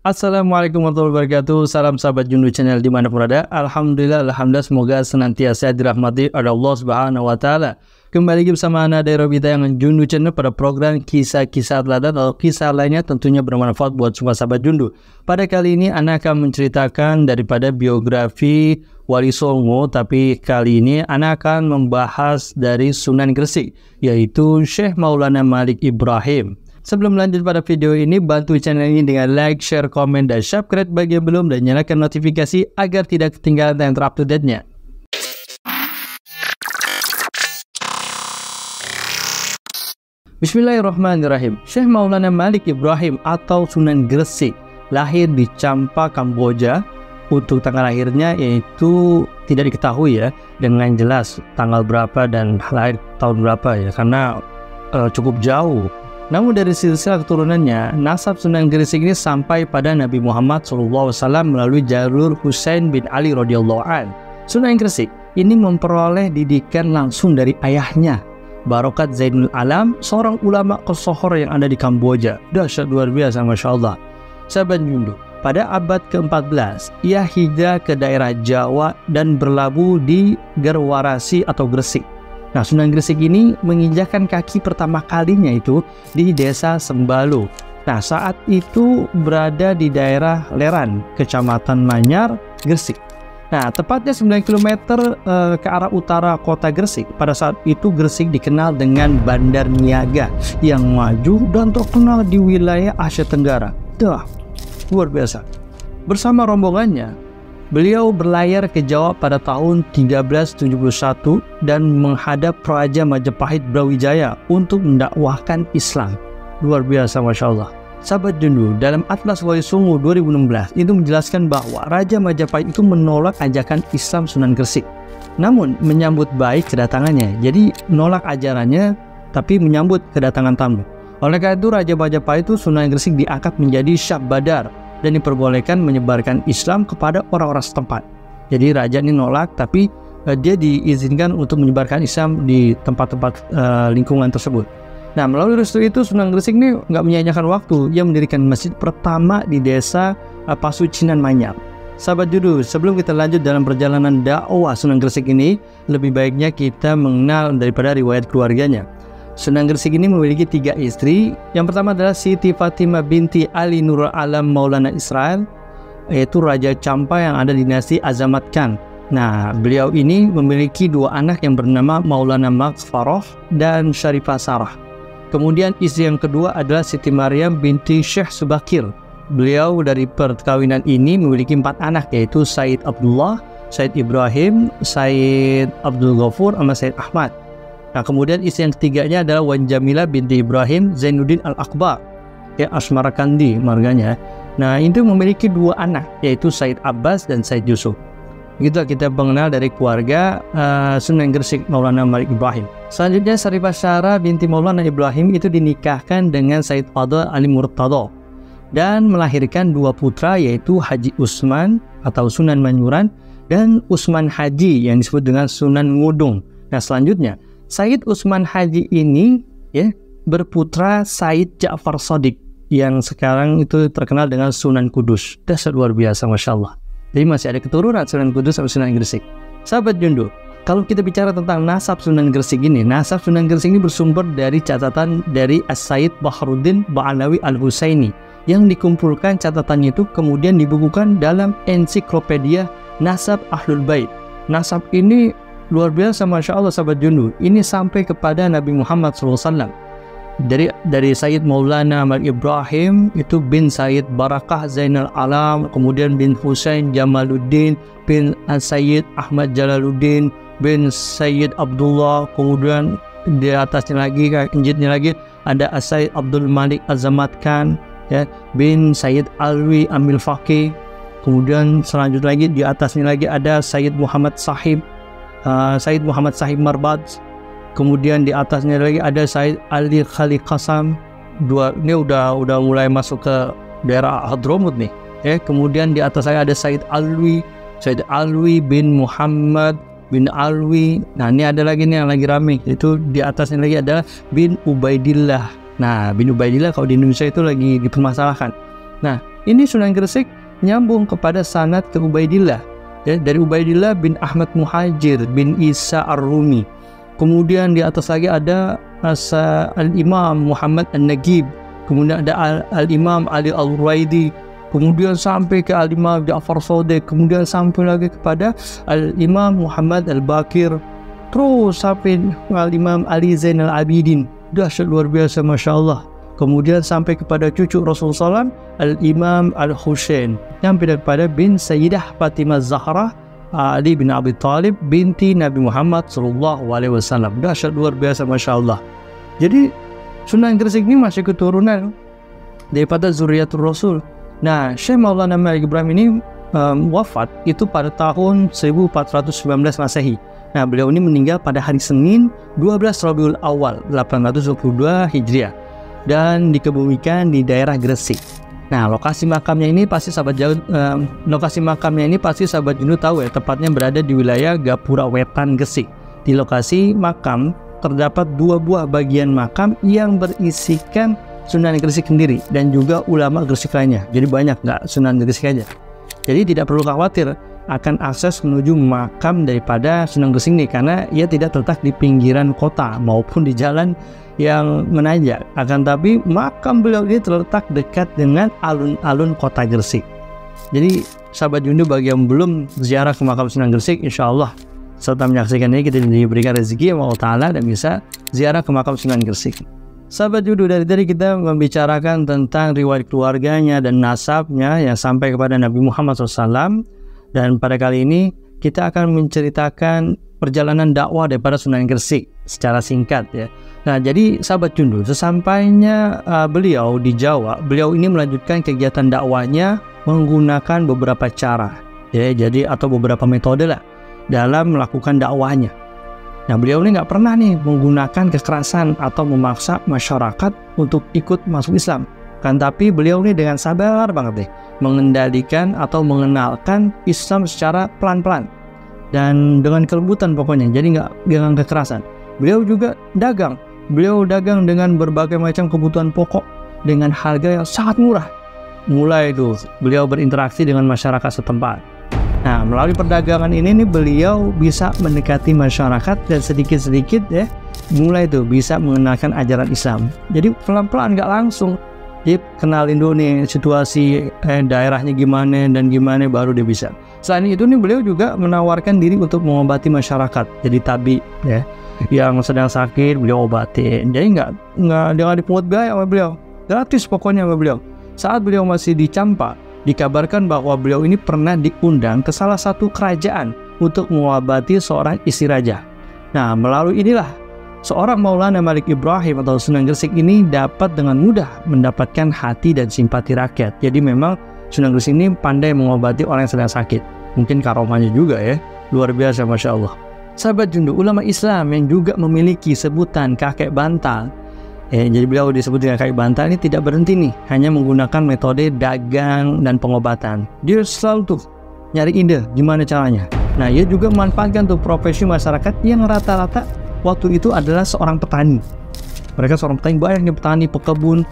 Assalamualaikum warahmatullahi wabarakatuh. Salam sahabat Jundu Channel dimanapun berada. Alhamdulillah semoga senantiasa dirahmati oleh Allah Subhanahu wa Ta'ala. Kembali bersama Ana dari Robita yang Jundu Channel pada program kisah-kisah teladan atau kisah lainnya tentunya bermanfaat buat semua sahabat Jundu. Pada kali ini Ana akan menceritakan daripada biografi Wali Songo, tapi kali ini Ana akan membahas dari Sunan Gresik, yaitu Syekh Maulana Malik Ibrahim. Sebelum lanjut pada video ini, bantu channel ini dengan like, share, komen, dan subscribe bagi yang belum, dan nyalakan notifikasi agar tidak ketinggalan yang terupdate-nya. Bismillahirrahmanirrahim. Syekh Maulana Malik Ibrahim atau Sunan Gresik lahir di Champa, Kamboja. Untuk tanggal lahirnya yaitu tidak diketahui ya dengan jelas tanggal berapa dan lahir tahun berapa ya, karena cukup jauh. Namun dari silsilah keturunannya, nasab Sunan Gresik ini sampai pada Nabi Muhammad SAW melalui jalur Husain bin Ali radhiyallahu an. Sunan Gresik ini memperoleh didikan langsung dari ayahnya, Barokat Zainul Alam, seorang ulama kesohor yang ada di Kamboja. Dahsyat luar biasa, Masya Allah. Sahabat Jundu, pada abad ke-14, ia hijrah ke daerah Jawa dan berlabuh di Gerwarasi atau Gresik. Nah, Sunan Gresik ini menginjakkan kaki pertama kalinya itu di desa Sembalo. Nah, saat itu berada di daerah Leran, Kecamatan Manyar, Gresik. Nah, tepatnya 9 km ke arah utara kota Gresik. Pada saat itu Gresik dikenal dengan Bandar Niaga yang maju dan terkenal di wilayah Asia Tenggara. Luar biasa. Bersama rombongannya, beliau berlayar ke Jawa pada tahun 1371 dan menghadap Raja Majapahit Brawijaya untuk mendakwahkan Islam. Luar biasa, Masya Allah. Sahabat Jundu, dalam Atlas Wali Songo 2016 itu menjelaskan bahwa Raja Majapahit itu menolak ajakan Islam Sunan Gresik, namun menyambut baik kedatangannya. Jadi menolak ajarannya tapi menyambut kedatangan tamu. Oleh karena itu Raja Majapahit itu Sunan Gresik diangkat menjadi Syah Badar dan diperbolehkan menyebarkan Islam kepada orang-orang setempat. Jadi raja ini nolak, tapi dia diizinkan untuk menyebarkan Islam di tempat-tempat lingkungan tersebut. Nah, melalui restu itu Sunan Gresik ini nggak menyia-nyiakan waktu. Ia mendirikan masjid pertama di desa Pasucinan Manyar. Sahabat Jundu, sebelum kita lanjut dalam perjalanan dakwah Sunan Gresik ini, lebih baiknya kita mengenal daripada riwayat keluarganya. Sunan Gresik ini memiliki 3 istri. Yang pertama adalah Siti Fatimah binti Ali Nurul Alam Maulana Israel, yaitu Raja Champa yang ada di dinasti Azamat Khan. Nah, beliau ini memiliki 2 anak yang bernama Maulana Maghfarah dan Syarifah Sarah. Kemudian istri yang kedua adalah Siti Maryam binti Syekh Subakir. Beliau dari perkawinan ini memiliki 4 anak, yaitu Said Abdullah, Said Ibrahim, Said Abdul Ghafur, sama Said Ahmad. Nah, kemudian istri yang ketiganya adalah Wan Jamila binti Ibrahim Zainuddin Al-Akbar, ya, Asmara Kandi marganya. Nah, itu memiliki 2 anak, yaitu Said Abbas dan Said Yusuf. Begitu kita mengenal dari keluarga Sunan Gresik Maulana Malik Ibrahim. Selanjutnya Syarifah Sarah binti Maulana Ibrahim itu dinikahkan dengan Said Fadl Ali Murtado dan melahirkan 2 putra, yaitu Haji Usman atau Sunan Manyuran dan Usman Haji yang disebut dengan Sunan Ngudung. Nah, selanjutnya Said Usman Haji ini ya berputra Said Ja'far Shadiq yang sekarang itu terkenal dengan Sunan Kudus. Dahsyat luar biasa, Masya Allah. Jadi masih ada keturunan Sunan Kudus sama Sunan Gresik. Sahabat Jundu, kalau kita bicara tentang nasab Sunan Gresik ini, nasab Sunan Gresik ini bersumber dari catatan dari As-Sayyid Bahruddin Ba'alawi Al-Husaini yang dikumpulkan catatannya itu kemudian dibukukan dalam ensiklopedia Nasab Ahlul Bait. Nasab ini luar biasa, Masya Allah, sahabat Jundu. Ini sampai kepada Nabi Muhammad SAW. Dari Sayyid Maulana Malik Ibrahim itu bin Sayyid Barakah Zainal Alam, kemudian bin Husain Jamaluddin, bin Sayyid Ahmad Jalaluddin, bin Sayyid Abdullah, kemudian di atasnya lagi, injitnya lagi ada Sayyid Abdul Malik Azamat Khan, ya, bin Sayyid Alwi Amil Faqih. Kemudian selanjutnya lagi di atasnya lagi ada Sayyid Muhammad Sahib, Said Muhammad Sahib Marbad. Kemudian di atasnya lagi ada Said Ali Khalid Qasam. Ini udah mulai masuk ke daerah Hadramut nih. Ya, kemudian di atas saya ada Said Alwi bin Muhammad bin Alwi. Nah, ini ada lagi nih yang lagi rame. Itu di atasnya lagi ada bin Ubaidillah. Nah, bin Ubaidillah kalau di Indonesia itu lagi dipermasalahkan. Nah, Ini Sunan Gresik nyambung kepada sanad ke Ubaidillah, ya, dari Ubaidillah bin Ahmad Muhajir bin Isa Ar-Rumi. Kemudian di atas lagi ada Al-Imam Muhammad An-Nagib, kemudian ada Al-Imam Ali Al-Ruwaidi, kemudian sampai ke Al-Imam Ja'far Shadiq, kemudian sampai lagi kepada Al-Imam Muhammad Al-Baqir, terus sampai Al-Imam Ali Zainal Abidin. Dahsyat luar biasa, Masya Allah. Kemudian sampai kepada cucu Rasulullah SAW, Al-Imam Al-Husain, sampai kepada bin Sayyidah Fatimah Zahra Ali bin Abi Thalib binti Nabi Muhammad SAW. Dahsyat luar biasa, Masya Allah. Jadi Sunan Gresik ini masih keturunan daripada Zuriatul Rasul. Nah, Syekh Maulana Malik Ibrahim ini wafat itu pada tahun 1419 Masehi. Nah, beliau ini meninggal pada hari Senin 12 Rabiul Awal 822 Hijriah dan dikebumikan di daerah Gresik. Nah, lokasi makamnya ini pasti sahabat Jundu tahu ya, tepatnya berada di wilayah Gapura Wetan, Gresik. Di lokasi makam terdapat 2 buah bagian makam yang berisikan Sunan Gresik sendiri dan juga ulama Gresik lainnya. Jadi banyak, nggak Sunan Gresik aja. Jadi tidak perlu khawatir akan akses menuju makam daripada Sunan Gresik ini, karena ia tidak terletak di pinggiran kota maupun di jalan yang menanjak. Akan tapi makam beliau ini terletak dekat dengan alun-alun kota Gresik. Jadi sahabat Jundu bagi yang belum ziarah ke makam Sunan Gresik, insya Allah setelah menyaksikan ini kita diberikan rezeki Allah Ta'ala dan bisa ziarah ke makam Sunan Gresik. Sahabat Jundu, dari tadi kita membicarakan tentang riwayat keluarganya dan nasabnya yang sampai kepada Nabi Muhammad SAW. Dan pada kali ini kita akan menceritakan perjalanan dakwah daripada Sunan Gresik secara singkat ya. Nah, jadi sahabat Jundu, sesampainya beliau di Jawa, beliau ini melanjutkan kegiatan dakwahnya menggunakan beberapa cara ya, jadi atau beberapa metode lah dalam melakukan dakwahnya. Nah, beliau ini nggak pernah nih menggunakan kekerasan atau memaksa masyarakat untuk ikut masuk Islam. Kan tapi beliau ini dengan sabar banget deh mengendalikan atau mengenalkan Islam secara pelan-pelan dan dengan kelembutan pokoknya, jadi nggak dengan kekerasan. Beliau juga dagang. Beliau dagang dengan berbagai macam kebutuhan pokok dengan harga yang sangat murah. Mulai itu beliau berinteraksi dengan masyarakat setempat. Nah, melalui perdagangan ini nih beliau bisa mendekati masyarakat dan sedikit-sedikit ya mulai itu bisa mengenalkan ajaran Islam. Jadi pelan-pelan, nggak langsung. Jadi kenalin dulu nih situasi daerahnya gimana dan gimana baru dia bisa. Selain itu nih beliau juga menawarkan diri untuk mengobati masyarakat. Jadi tabi ya, yang sedang sakit beliau obatin. Jadi nggak dipungut biaya sama beliau, gratis pokoknya sama beliau. Saat beliau masih di Campa, dikabarkan bahwa beliau ini pernah diundang ke salah satu kerajaan untuk mengobati seorang istri raja. Nah, melalui inilah seorang Maulana Malik Ibrahim atau Sunan Gresik ini dapat dengan mudah mendapatkan hati dan simpati rakyat. Jadi memang Sunan Gresik ini pandai mengobati orang yang sedang sakit. Mungkin karomahnya juga ya, luar biasa, Masya Allah. Sahabat Jundu, ulama Islam yang juga memiliki sebutan kakek bantal. Jadi beliau disebut dengan kakek bantal ini tidak berhenti nih hanya menggunakan metode dagang dan pengobatan. Dia selalu tuh nyari ide gimana caranya. Nah, ia juga memanfaatkan tuh profesi masyarakat yang rata-rata waktu itu adalah seorang petani. Mereka seorang petani, banyaknya petani, pekebun.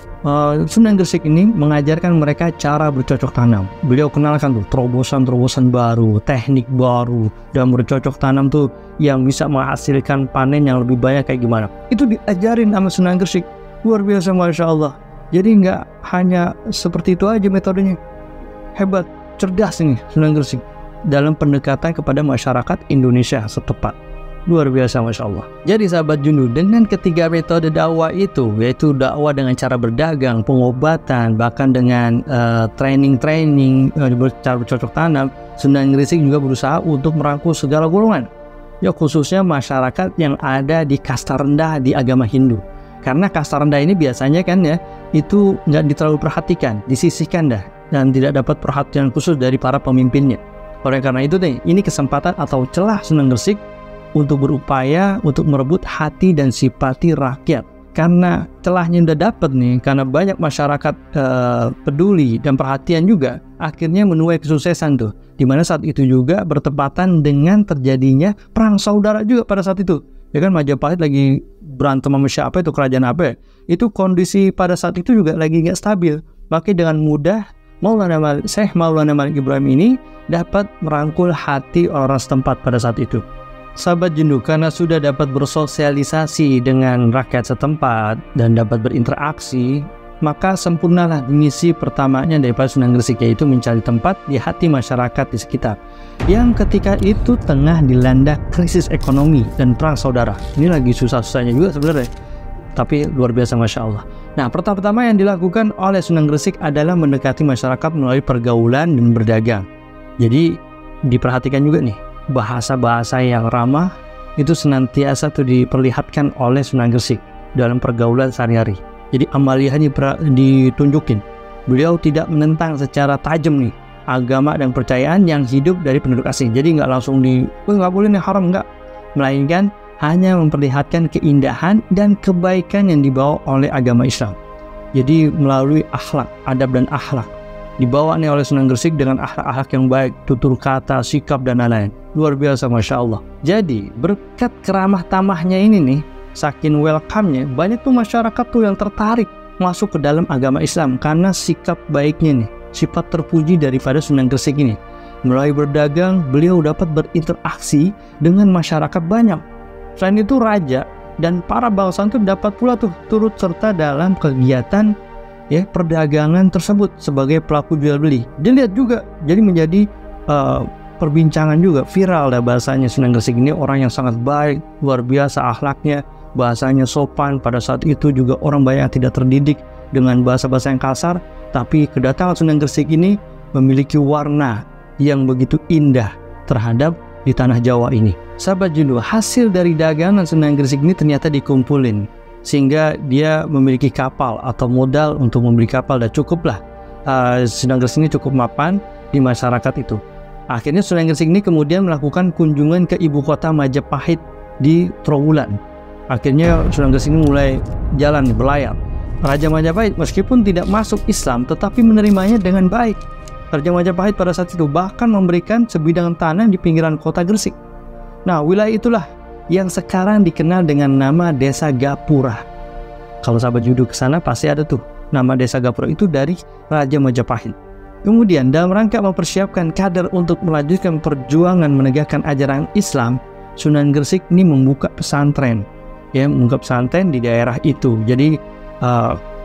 Sunan Gresik ini mengajarkan mereka cara bercocok tanam. Beliau kenalkan tuh terobosan-terobosan baru, teknik baru, dan bercocok tanam tuh yang bisa menghasilkan panen yang lebih banyak kayak gimana. Itu diajarin sama Sunan Gresik. Luar biasa, Masya Allah. Jadi nggak hanya seperti itu aja metodenya. Hebat, cerdas ini Sunan Gresik dalam pendekatan kepada masyarakat Indonesia setempat. Luar biasa, Masya Allah. Jadi sahabat Jundu, dengan ketiga metode dakwah itu, yaitu dakwah dengan cara berdagang, pengobatan, bahkan dengan training cara bercocok tanam, Sunan Gresik juga berusaha untuk merangkul segala golongan, ya khususnya masyarakat yang ada di kasta rendah di agama Hindu. Karena kasta rendah ini biasanya kan ya, itu nggak terlalu perhatikan, disisihkan dah, dan tidak dapat perhatian khusus dari para pemimpinnya. Oleh karena itu nih, ini kesempatan atau celah Sunan Gresik untuk berupaya untuk merebut hati dan simpati rakyat. Karena celahnya udah dapat nih, karena banyak masyarakat peduli dan perhatian juga, akhirnya menuai kesuksesan tuh. Dimana saat itu juga bertepatan dengan terjadinya perang saudara juga pada saat itu. Ya kan, Majapahit lagi berantem sama siapa itu, kerajaan apa ya? Itu kondisi pada saat itu juga lagi nggak stabil. Makanya dengan mudah Syekh Maulana Malik Ibrahim ini dapat merangkul hati orang setempat pada saat itu. Sahabat Jenuh, karena sudah dapat bersosialisasi dengan rakyat setempat dan dapat berinteraksi, maka sempurnalah misi pertamanya daripada Sunan Gresik, yaitu mencari tempat di hati masyarakat di sekitar yang ketika itu tengah dilanda krisis ekonomi dan perang saudara. Ini lagi susah-susahnya juga sebenarnya, tapi luar biasa Masya Allah. Nah, pertama-tama yang dilakukan oleh Sunan Gresik adalah mendekati masyarakat melalui pergaulan dan berdagang. Jadi diperhatikan juga nih, bahasa-bahasa yang ramah itu senantiasa tuh diperlihatkan oleh Sunan Gresik dalam pergaulan sehari-hari. Jadi amaliyahnya ditunjukin. Beliau tidak menentang secara tajam nih agama dan percayaan yang hidup dari penduduk asing. Jadi nggak langsung nggak boleh nih, haram, nggak. Melainkan hanya memperlihatkan keindahan dan kebaikan yang dibawa oleh agama Islam. Jadi melalui akhlak, adab dan akhlak dibawa nih oleh Sunan Gresik dengan akhlak-akhlak yang baik, tutur kata, sikap dan lain-lain. Luar biasa Masya Allah. Jadi berkat keramah tamahnya ini nih, saking welcome-nya, banyak tuh masyarakat tuh yang tertarik masuk ke dalam agama Islam karena sikap baiknya nih, sifat terpuji daripada Sunan Gresik ini. Melalui berdagang, beliau dapat berinteraksi dengan masyarakat banyak. Selain itu raja dan para bangsawan tuh dapat pula tuh turut serta dalam kegiatan perdagangan tersebut sebagai pelaku jual beli. Dilihat juga, jadi menjadi perbincangan juga, viral dah bahasanya. Sunan Gresik ini orang yang sangat baik, luar biasa akhlaknya, bahasanya sopan. Pada saat itu juga orang banyak yang tidak terdidik dengan bahasa-bahasa yang kasar, tapi kedatangan Sunan Gresik ini memiliki warna yang begitu indah terhadap di tanah Jawa ini. Sahabat Jenuh, hasil dari dagangan Sunan Gresik ini ternyata dikumpulin sehingga dia memiliki kapal atau modal untuk membeli kapal, dan cukuplah Sunan Gresik ini cukup mapan di masyarakat itu. Akhirnya Sunan Gresik ini kemudian melakukan kunjungan ke ibu kota Majapahit di Trowulan. Akhirnya Sunan Gresik ini mulai jalan berlayar. Raja Majapahit meskipun tidak masuk Islam tetapi menerimanya dengan baik. Raja Majapahit pada saat itu bahkan memberikan sebidang tanah di pinggiran kota Gresik. Nah, wilayah itulah yang sekarang dikenal dengan nama Desa Gapura. Kalau sahabat Jenuh ke sana pasti ada tuh nama Desa Gapura, itu dari Raja Majapahit. Kemudian dalam rangka mempersiapkan kader untuk melanjutkan perjuangan menegakkan ajaran Islam, Sunan Gresik ini membuka pesantren, membuka pesantren di daerah itu. Jadi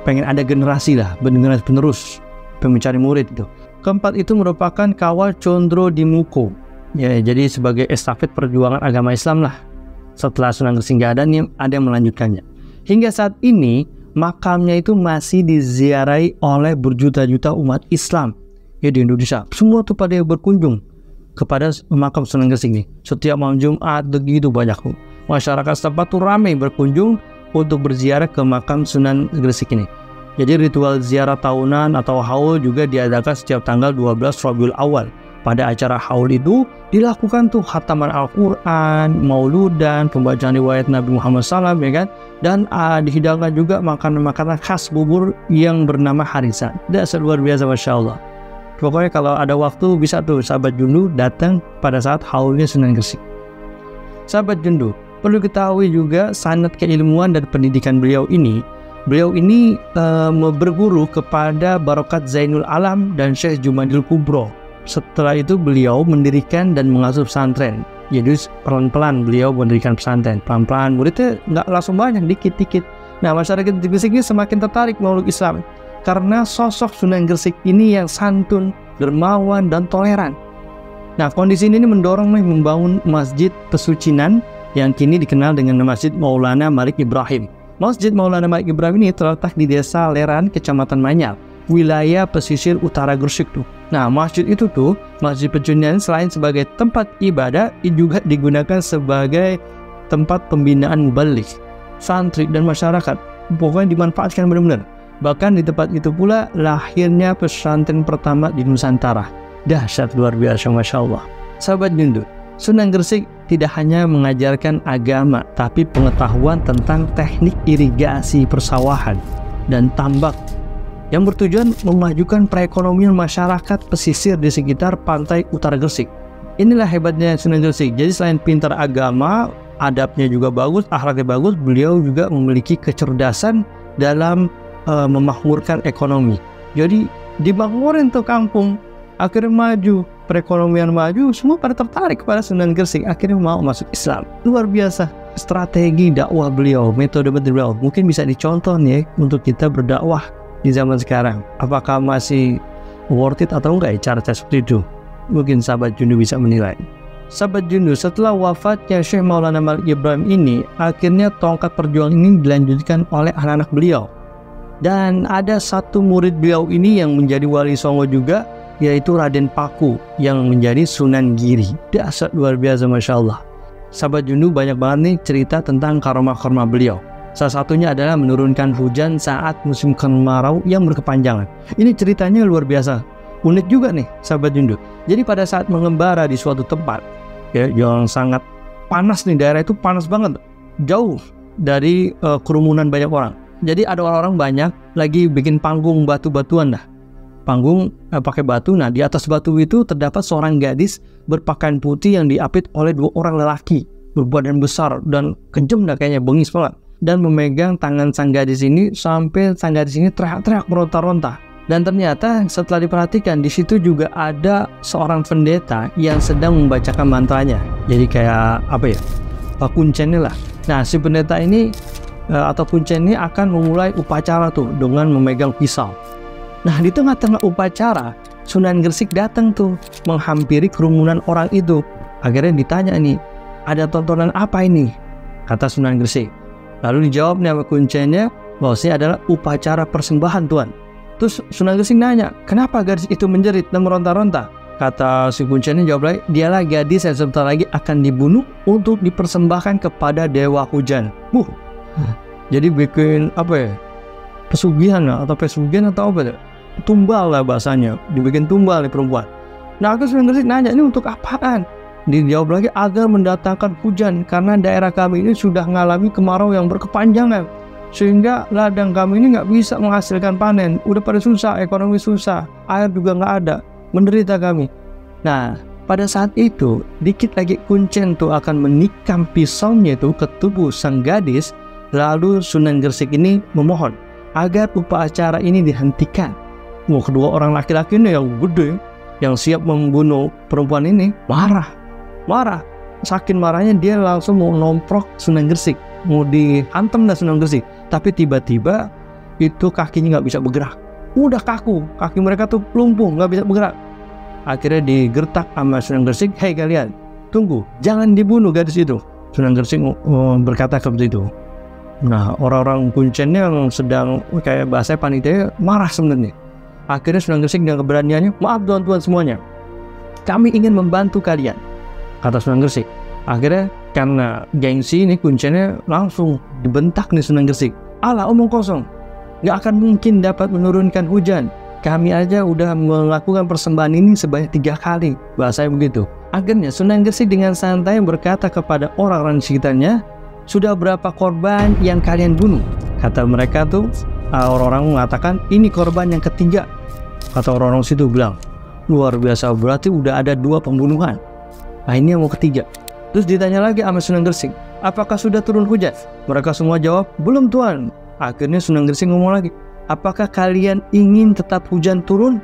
pengen ada generasi lah, generasi penerus pencari murid itu. Keempat itu merupakan kawal Condro Dimuko. Jadi sebagai estafet perjuangan agama Islam lah. Setelah Sunan Gresik nggak ada yang melanjutkannya. Hingga saat ini makamnya itu masih diziarahi oleh berjuta-juta umat Islam di Indonesia. Semua tuh pada berkunjung kepada makam Sunan Gresik ini. Setiap malam Jumat begitu banyak masyarakat setempat tuh ramai berkunjung untuk berziarah ke makam Sunan Gresik ini. Jadi ritual ziarah tahunan atau haul juga diadakan setiap tanggal 12 Rabiul Awal. Pada acara haul itu dilakukan tuh khataman Al-Quran, mauludan, pembacaan riwayat Nabi Muhammad SAW, ya kan? Dan dihidangkan juga makanan-makanan khas bubur yang bernama harisan. Dasar luar biasa Masya Allah. Pokoknya kalau ada waktu bisa tuh sahabat Jenuh datang pada saat haulnya Sunan Gresik. Sahabat Jenuh, perlu ketahui juga sanad keilmuan dan pendidikan beliau ini berguru kepada Barokat Zainul Alam dan Syekh Jumadil Kubro. Setelah itu beliau mendirikan dan mengasuh pesantren. Jadi pelan-pelan beliau mendirikan pesantren. Pelan-pelan, muridnya nggak langsung banyak, dikit-dikit. Nah, masyarakat di Gresik ini semakin tertarik memeluk Islam karena sosok Sunan Gresik ini yang santun, dermawan, dan toleran. Nah, kondisi ini mendorong membangun Masjid Pesucinan yang kini dikenal dengan Masjid Maulana Malik Ibrahim. Masjid Maulana Malik Ibrahim ini terletak di Desa Leran, Kecamatan Manyar, wilayah pesisir utara Gresik tuh. Nah, masjid itu tuh, Masjid Pesucinan selain sebagai tempat ibadah, juga digunakan sebagai tempat pembinaan mubalik, santri dan masyarakat. Pokoknya dimanfaatkan benar-benar. Bahkan di tempat itu pula lahirnya pesantren pertama di Nusantara. Dahsyat luar biasa Masya Allah. Sahabat Jenuh, Sunan Gresik tidak hanya mengajarkan agama, tapi pengetahuan tentang teknik irigasi persawahan dan tambak yang bertujuan memajukan perekonomian masyarakat pesisir di sekitar pantai utara Gresik. Inilah hebatnya Sunan Gresik. Jadi selain pintar agama, adabnya juga bagus, akhlaknya bagus, beliau juga memiliki kecerdasan dalam memakmurkan ekonomi. Jadi dibangunin tuh kampung, akhirnya maju, perekonomian maju, semua pada tertarik kepada Sunan Gresik, akhirnya mau masuk Islam. Luar biasa strategi dakwah beliau, metode beliau. Mungkin bisa dicontoh nih untuk kita berdakwah di zaman sekarang. Apakah masih worth it atau enggak ya cara seperti itu? Mungkin sahabat Jundu bisa menilai. Sahabat Jundu, setelah wafatnya Syekh Maulana Malik Ibrahim ini, akhirnya tongkat perjuangan ini dilanjutkan oleh anak-anak beliau. Dan ada satu murid beliau ini yang menjadi wali songo juga, yaitu Raden Paku yang menjadi Sunan Giri. Dasar luar biasa, Masya Allah. Sahabat Jundu, banyak banget nih cerita tentang karomah-karomah beliau. Salah satunya adalah menurunkan hujan saat musim kemarau yang berkepanjangan. Ini ceritanya luar biasa. Unik juga nih sahabat Jundu. Jadi pada saat mengembara di suatu tempat ya, yang sangat panas nih, daerah itu panas banget, jauh dari kerumunan banyak orang. Jadi ada orang-orang banyak lagi bikin panggung batu-batuan dah. Panggung pakai batu. Nah, di atas batu itu terdapat seorang gadis berpakaian putih yang diapit oleh 2 orang lelaki berbadan besar dan kejam dah kayaknya, bengis banget, dan memegang tangan sang gadis ini sampai sang gadis ini teriak-teriak meronta-ronta. Dan ternyata setelah diperhatikan, di situ juga ada seorang pendeta yang sedang membacakan mantranya. Jadi kayak apa ya, kuncennya lah. Nah, si pendeta ini atau kuncen ini akan memulai upacara tuh dengan memegang pisau. Nah, di tengah-tengah upacara, Sunan Gresik datang tuh menghampiri kerumunan orang itu. Akhirnya ditanya nih, ada tontonan apa ini? Kata Sunan Gresik. Lalu dijawab nih sama kuncennya, bahwasanya adalah upacara persembahan Tuhan. Terus Sunan Gresik nanya, kenapa gadis itu menjerit dan meronta-ronta? Kata si kuncennya jawab lagi, dialah gadis yang sebentar lagi akan dibunuh untuk dipersembahkan kepada Dewa Hujan. Jadi bikin apa ya, pesugihan atau pesugihan atau apa ya? Tumbal lah bahasanya, dibikin tumbal nih perempuan. Nah, aku Sunan Gresik nanya, ini untuk apaan? Dijawab lagi, agar mendatangkan hujan, karena daerah kami ini sudah mengalami kemarau yang berkepanjangan, sehingga ladang kami ini nggak bisa menghasilkan panen. Udah pada susah, ekonomi susah, air juga nggak ada, menderita kami. Nah, pada saat itu dikit lagi kuncen tuh akan menikam pisaunya itu ke tubuh sang gadis. Lalu Sunan Gresik ini memohon agar upacara ini dihentikan. Kedua orang laki-laki ini yang gede, yang siap membunuh perempuan ini, marah. Saking marahnya dia langsung mau nomprok Sunan Gresik, mau dihantam dah Sunan Gresik. Tapi tiba-tiba itu kakinya nggak bisa bergerak, udah kaku, kaki mereka tuh lumpuh, nggak bisa bergerak. Akhirnya digertak sama Sunan Gresik, hei kalian, tunggu, jangan dibunuh gadis itu. Sunan Gresik berkata seperti itu. Nah, orang-orang kuncennya yang sedang kayak bahasa panitia marah sebenarnya. Akhirnya Sunan Gresik dengan keberaniannya, maaf tuan-tuan semuanya, kami ingin membantu kalian, kata Sunan Gresik. Akhirnya karena gengsi ini kuncennya langsung dibentak nih Sunan Gresik. Alah, omong kosong, gak akan mungkin dapat menurunkan hujan. Kami aja udah melakukan persembahan ini sebanyak 3 kali, bahasanya begitu. Akhirnya Sunan Gresik dengan santai berkata kepada orang-orang di sekitarnya, sudah berapa korban yang kalian bunuh? Kata mereka tuh, orang-orang mengatakan ini korban yang ketiga. Kata orang-orang situ bilang, luar biasa, berarti udah ada 2 pembunuhan. Nah, ini yang mau ketiga. Terus ditanya lagi sama Sunan Gresik, apakah sudah turun hujan? Mereka semua jawab, belum tuan. Akhirnya Sunan Gresik ngomong lagi, apakah kalian ingin tetap hujan turun?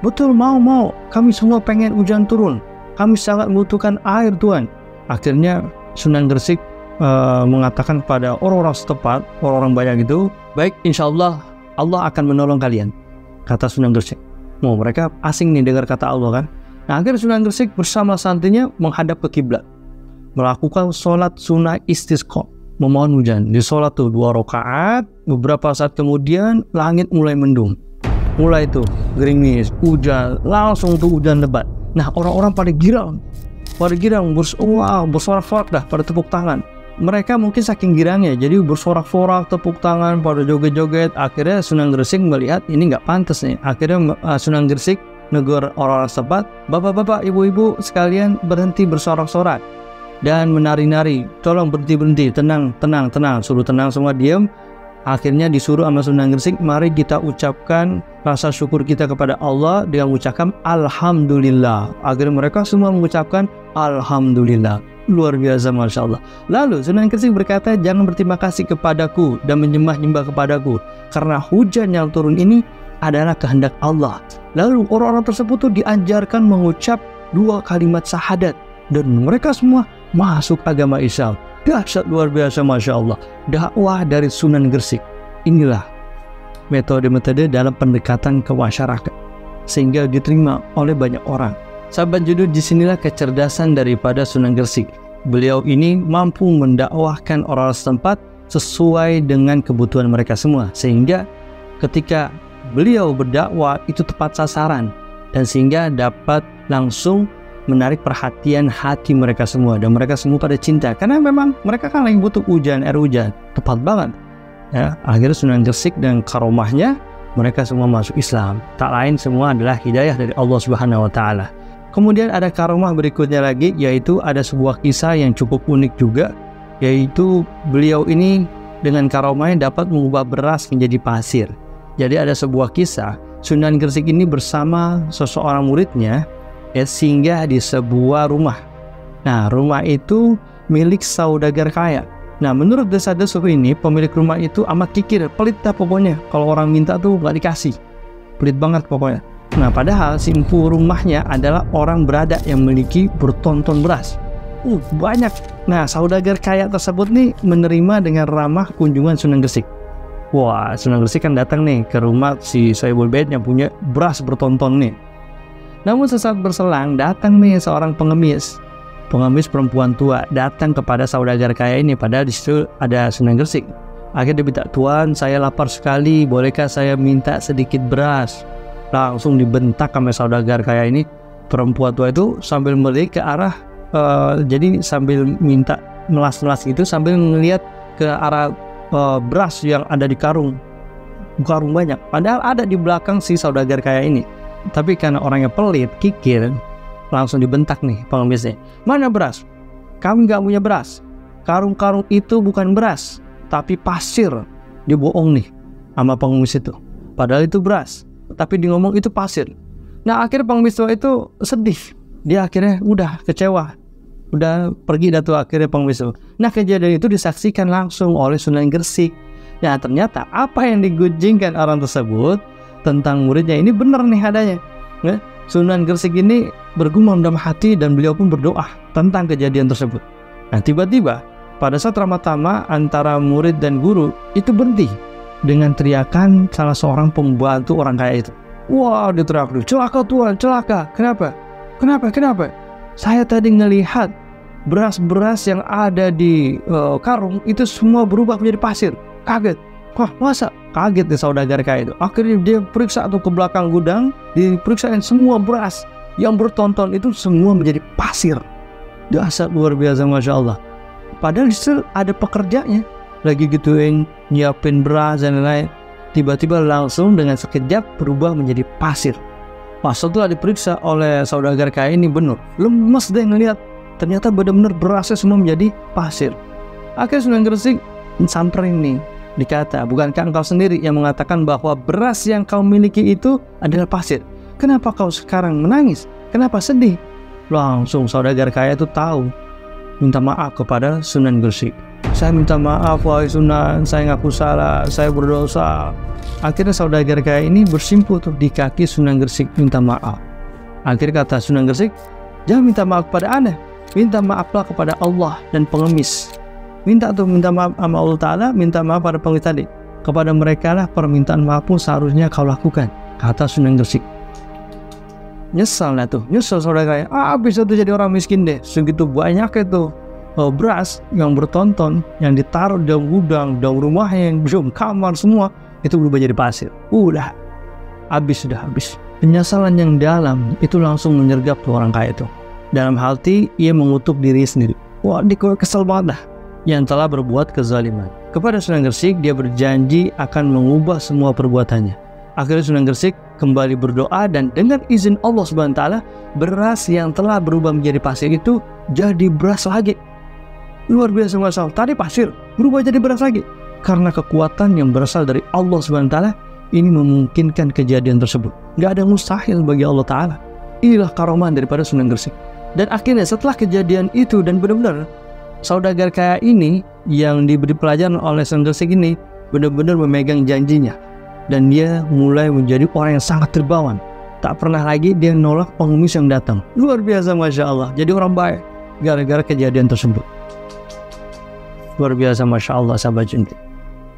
Betul, mau. Kami semua pengen hujan turun. Kami sangat membutuhkan air tuan. Akhirnya Sunan Gresik mengatakan kepada orang-orang setempat, orang-orang banyak itu, baik, insya Allah akan menolong kalian, kata Sunan Gresik. Mereka asing nih dengar kata Allah kan. Nah, akhirnya Sunan Gresik bersama santrinya menghadap ke kiblat, melakukan sholat sunnah istisqa, memohon hujan. Di sholat tuh 2 rakaat. Beberapa saat kemudian langit mulai mendung, mulai tuh gerimis, hujan, langsung tuh hujan lebat. Nah, orang-orang pada girang, bersorak-sorak dah, pada tepuk tangan. Mereka mungkin saking girangnya, jadi bersorak-sorak, tepuk tangan, pada joget-joget. Akhirnya Sunan Gresik melihat ini nggak pantas nih. Akhirnya Sunan Gresik negur orang-orang setempat, bapak-bapak, ibu-ibu sekalian berhenti bersorak-sorak dan menari-nari. Tolong berhenti, tenang, suruh tenang semua, diam. Akhirnya disuruh sama Sunan Gresik, mari kita ucapkan rasa syukur kita kepada Allah dengan mengucapkan Alhamdulillah. Akhirnya mereka semua mengucapkan Alhamdulillah. Luar biasa, Masya Allah. Lalu Sunan Gresik berkata, jangan berterima kasih kepadaku dan menyembah-nyembah kepadaku, karena hujan yang turun ini adalah kehendak Allah. Lalu orang-orang tersebut tuh diajarkan mengucap 2 kalimat syahadat dan mereka semua masuk agama Islam. Dahsyat luar biasa, Masya Allah. Dakwah dari Sunan Gresik. Inilah metode-metode dalam pendekatan ke masyarakat sehingga diterima oleh banyak orang. Sahabat judul, disinilah kecerdasan daripada Sunan Gresik. Beliau ini mampu mendakwahkan orang setempat sesuai dengan kebutuhan mereka semua, sehingga ketika beliau berdakwah itu tepat sasaran dan sehingga dapat langsung menarik perhatian hati mereka semua dan mereka semua pada cinta karena memang mereka kan lagi butuh hujan, air hujan. Tepat banget ya. Akhirnya Sunan Gresik dan karomahnya mereka semua masuk Islam. Tak lain semua adalah hidayah dari Allah Subhanahu wa taala. Kemudian ada karomah berikutnya lagi, yaitu ada sebuah kisah yang cukup unik juga, yaitu beliau ini dengan karomahnya dapat mengubah beras menjadi pasir. Jadi ada sebuah kisah, Sunan Gresik ini bersama seseorang muridnya ya, singgah di sebuah rumah. Nah, rumah itu milik saudagar kaya. Nah, menurut desa-desa ini, pemilik rumah itu amat kikir, pelit dah pokoknya. Kalau orang minta tuh nggak dikasih, pelit banget pokoknya. Nah, padahal si empu rumahnya adalah orang berada yang memiliki bertonton beras. Banyak. Nah, saudagar kaya tersebut nih menerima dengan ramah kunjungan Sunan Gresik. Wah, Sunan Gresik kan datang nih ke rumah si Sohibul Bait yang punya beras bertonton nih. Namun sesaat berselang datang nih seorang pengemis perempuan tua datang kepada saudagar kaya ini, padahal di situ ada Sunan Gresik. Akhirnya dia minta, "Tuan, saya lapar sekali, bolehkah saya minta sedikit beras?" Langsung dibentak sama saudagar kaya ini. Perempuan tua itu sambil melihat ke arah jadi sambil minta melas-melas gitu sambil melihat ke arah beras yang ada di karung banyak, padahal ada di belakang si saudagar kaya ini. Tapi karena orangnya pelit, kikir, langsung dibentak nih pengemisnya. "Mana beras? Kamu nggak punya beras. Karung-karung itu bukan beras, tapi pasir." Dia bohong nih sama pengemis itu. Padahal itu beras, tapi dia ngomong itu pasir. Nah, akhirnya pengemis tua itu sedih. Dia akhirnya udah kecewa. Udah pergi dah tuh akhirnya pengemis itu. Nah, kejadian itu disaksikan langsung oleh Sunan Gresik. Nah, ternyata apa yang digunjingkan orang tersebut tentang muridnya ini benar nih adanya. Ya, Sunan Gresik ini bergumam dalam hati dan beliau pun berdoa tentang kejadian tersebut. Nah, tiba-tiba pada saat ramah-tamah antara murid dan guru itu berhenti dengan teriakan salah seorang pembantu orang kaya itu. Wah, dia teriak, "Celaka Tuan, celaka. Kenapa? Kenapa? Saya tadi ngelihat beras-beras yang ada di karung itu semua berubah menjadi pasir." Kaget. Wah, masa? Kaget nih saudagar kaya itu. Akhirnya dia periksa tuh ke belakang gudang, diperiksain semua beras yang bertonton itu semua menjadi pasir. Dahsyat luar biasa, Masya Allah. Padahal disitu ada pekerjanya lagi gituin, nyiapin beras dan lain-lain. Tiba-tiba langsung dengan sekejap berubah menjadi pasir. Wah, setelah diperiksa oleh saudagar kaya ini benar, lemes deh ngeliat. Ternyata benar-benar berasnya semua menjadi pasir. Akhirnya Sunan Gresik samperin nih, dikata, "Bukankah engkau sendiri yang mengatakan bahwa beras yang kau miliki itu adalah pasir? Kenapa kau sekarang menangis? Kenapa sedih?" Langsung saudagar kaya itu tahu, minta maaf kepada Sunan Gresik. "Saya minta maaf wahai Sunan, saya ngaku salah, saya berdosa." Akhirnya saudagar kaya ini bersimpuh tuh di kaki Sunan Gresik minta maaf. Akhirnya kata Sunan Gresik, "Jangan minta maaf kepada Anda, minta maaflah kepada Allah dan pengemis." Minta maaf sama Allah Ta'ala, minta maaf pada pengemis tadi. Kepada mereka lah permintaan maaf pun seharusnya kau lakukan, kata Sunan Gresik. Nyesal saudara. Habis itu jadi orang miskin deh. Segitu banyak itu beras yang bertonton, yang ditaruh di dalam gudang, dalam rumah yang belum kamar semua, itu berubah jadi pasir. Udah habis. Penyesalan yang dalam itu langsung menyergap tuh orang kaya itu. Dalam hati ia mengutuk diri sendiri. Wah, dia kesel banget dah yang telah berbuat kezaliman. Kepada Sunan Gresik dia berjanji akan mengubah semua perbuatannya. Akhirnya Sunan Gresik kembali berdoa dan dengan izin Allah Subhanahu wa taala, beras yang telah berubah menjadi pasir itu jadi beras lagi. Luar biasa, masalah. Tadi pasir berubah jadi beras lagi. Karena kekuatan yang berasal dari Allah Subhanahu wa taala ini memungkinkan kejadian tersebut. Gak ada mustahil bagi Allah Ta'ala. Inilah karoman daripada Sunan Gresik. Dan akhirnya setelah kejadian itu dan benar-benar saudagar kaya ini yang diberi pelajaran oleh Sunan Gresik ini benar-benar memegang janjinya. dan dia mulai menjadi orang yang sangat dermawan. Tak pernah lagi dia nolak pengemis yang datang. Luar biasa, Masya Allah. Jadi orang baik gara-gara kejadian tersebut. Luar biasa, Masya Allah, sahabat Jundu.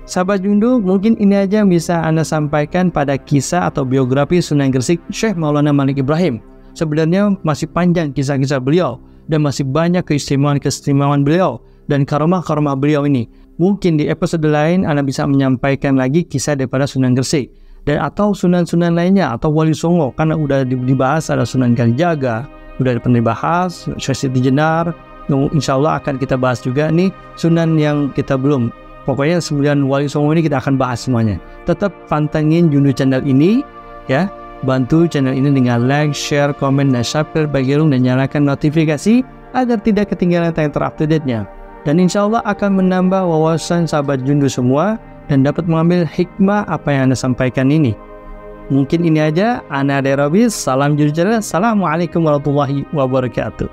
Sahabat Jundu, mungkin ini aja yang bisa Anda sampaikan pada kisah atau biografi Sunan Gresik Syekh Maulana Malik Ibrahim. Sebenarnya masih panjang kisah-kisah beliau dan masih banyak keistimewaan beliau dan karamah-karamah beliau ini. Mungkin di episode lain Anda bisa menyampaikan lagi kisah daripada Sunan Gresik dan atau sunan-sunan lainnya atau Wali Songo, karena udah dibahas ada Sunan Kalijaga, udah pernah dibahas Syekh Siti Jenar. Insya Allah akan kita bahas juga nih sunan yang kita belum. Pokoknya 9 Wali Songo ini kita akan bahas semuanya. Tetap pantengin Jundu Channel ini ya. Bantu channel ini dengan like, share, komen, dan subscribe bagi dan nyalakan notifikasi agar tidak ketinggalan yang terupdate-nya. Dan insya Allah akan menambah wawasan sahabat Jundu semua dan dapat mengambil hikmah apa yang Anda sampaikan ini. Mungkin ini aja. Ana Derobis, salam Jundu Channel. Assalamualaikum warahmatullahi wabarakatuh.